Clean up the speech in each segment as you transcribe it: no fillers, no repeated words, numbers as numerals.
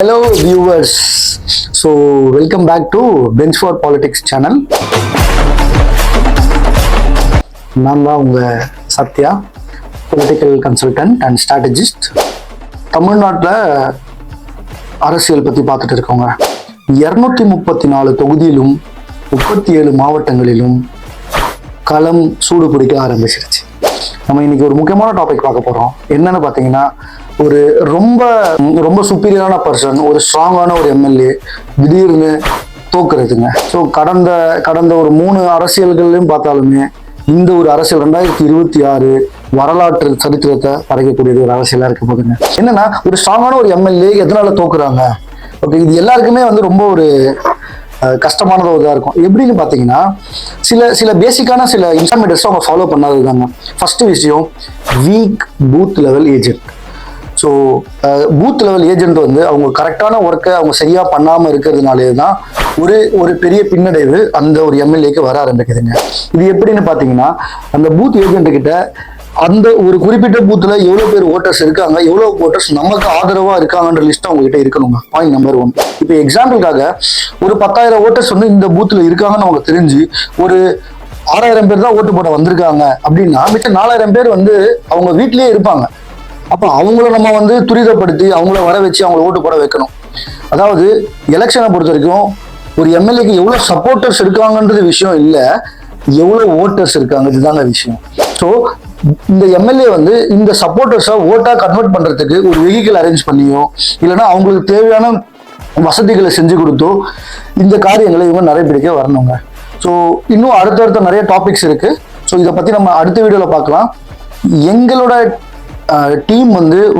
Hello viewers, so welcome back to Bench for Politics channel. நான் தான் உங்கள் Sathya, political consultant and strategist. தமிழ்நாட்டில் அரசியல் பற்றி பார்த்துட்டு இருக்கோங்க. 234 தொகுதியிலும் 37 மாவட்டங்களிலும் களம் சூடு பிடிக்க ஆரம்பிச்சிருச்சு. நம்ம இன்னைக்கு ஒரு முக்கியமான டாபிக் பார்க்க போகிறோம். என்னன்னு பார்த்தீங்கன்னா, ஒரு ரொம்ப ரொம்ப சுப்பீரியரான பர்சன், ஒரு ஸ்ட்ராங்கான ஒரு எம்எல்ஏ திடீர்னு தோக்குறதுங்க. ஸோ கடந்த ஒரு 3 அரசியல்கள்லையும் பார்த்தாலுமே இந்த ஒரு அரசியல் 2026 வரலாற்று சரித்திரத்தை படைக்கக்கூடியது ஒரு அரசியலாக இருக்க போதுங்க. என்னன்னா, ஒரு ஸ்ட்ராங்கான ஒரு எம்எல்ஏ எதனால தோக்குறாங்க? ஓகே, இது எல்லாருக்குமே ரொம்ப ஒரு கஷ்டமானதாக இதாக இருக்கும். எப்படின்னு பார்த்தீங்கன்னா, சில பேசிக்கான சில இன்ஸ்ட்ருமெண்ட்ஸ் அவங்க ஃபாலோ பண்ணாது தாங்க. ஃபர்ஸ்ட் விஷயம், week booth level agent. So booth level agent அவங்க கரெக்டான ஒர்க்கை அவங்க சரியாக பண்ணாமல் இருக்கிறதுனாலே தான் ஒரு பெரிய பின்னடைவு அந்த ஒரு எம்எல்ஏக்கு வர ஆரம்பிக்குதுங்க. இது எப்படின்னு பார்த்தீங்கன்னா, அந்த பூத் ஏஜென்ட் கிட்ட அந்த ஒரு குறிப்பிட்ட பூத்தில் எவ்வளோ பேர் ஓட்டர்ஸ் இருக்காங்க, எவ்வளோ ஓட்டர்ஸ் நமக்கு ஆதரவாக இருக்காங்கன்ற லிஸ்ட் அவங்க கிட்ட இருக்கணுங்க. Point number 1. இப்போ எக்ஸாம்பிளுக்காக ஒரு 10,000 ஓட்டர்ஸ் இந்த பூத்தில் இருக்காங்கன்னு அவங்க தெரிஞ்சு ஒரு 6,000 பேர் தான் ஓட்டு போட வந்திருக்காங்க அப்படின்னா, மிச்சம் 4,000 பேர் அவங்க வீட்லயே இருப்பாங்க. அப்போ அவங்கள நம்ம துரிதப்படுத்தி அவங்கள வர வச்சு அவங்கள ஓட்டு போட வைக்கணும். அதாவது எலெக்ஷனை பொறுத்த வரைக்கும் ஒரு எம்எல்ஏக்கு எவ்வளோ சப்போர்ட்டர்ஸ் இருக்காங்கன்றது விஷயம் இல்லை, எவ்வளோ ஓட்டர்ஸ் இருக்காங்க, இதுதாங்க விஷயம். ஸோ இந்த எம்எல்ஏ இந்த சப்போர்ட்டர்ஸை ஓட்டா கன்வெர்ட் பண்றதுக்கு ஒரு வெஹிக்கிள் அரேஞ்ச் பண்ணியோ இல்லைன்னா அவங்களுக்கு தேவையான வசதிகளை செஞ்சு கொடுத்தோ இந்த காரியங்களை இவங்க நடைபிடிக்க வரணுங்க. ஸோ இன்னும் அடுத்தடுத்த நிறைய டாபிக்ஸ் இருக்கு. ஸோ இதை பத்தி நம்ம அடுத்த வீடியோல பார்க்கலாம். எங்களோட டீம்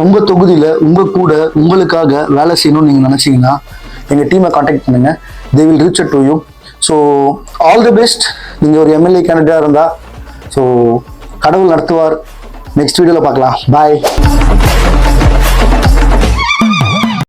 உங்க தொகுதியில உங்க கூட உங்களுக்காக வேலை செய்யணும்னு நீங்க நினைச்சீங்கன்னா எங்க டீமை கான்டாக்ட் பண்ணுங்க. They will reach out to you. So all the best. நீங்க ஒரு எம்எல்ஏ கேண்டிடேட்டா இருந்தா ஸோ கடவுள் நடத்துவார். நெக்ஸ்ட் வீடியோல பார்க்கலாம். பாய்.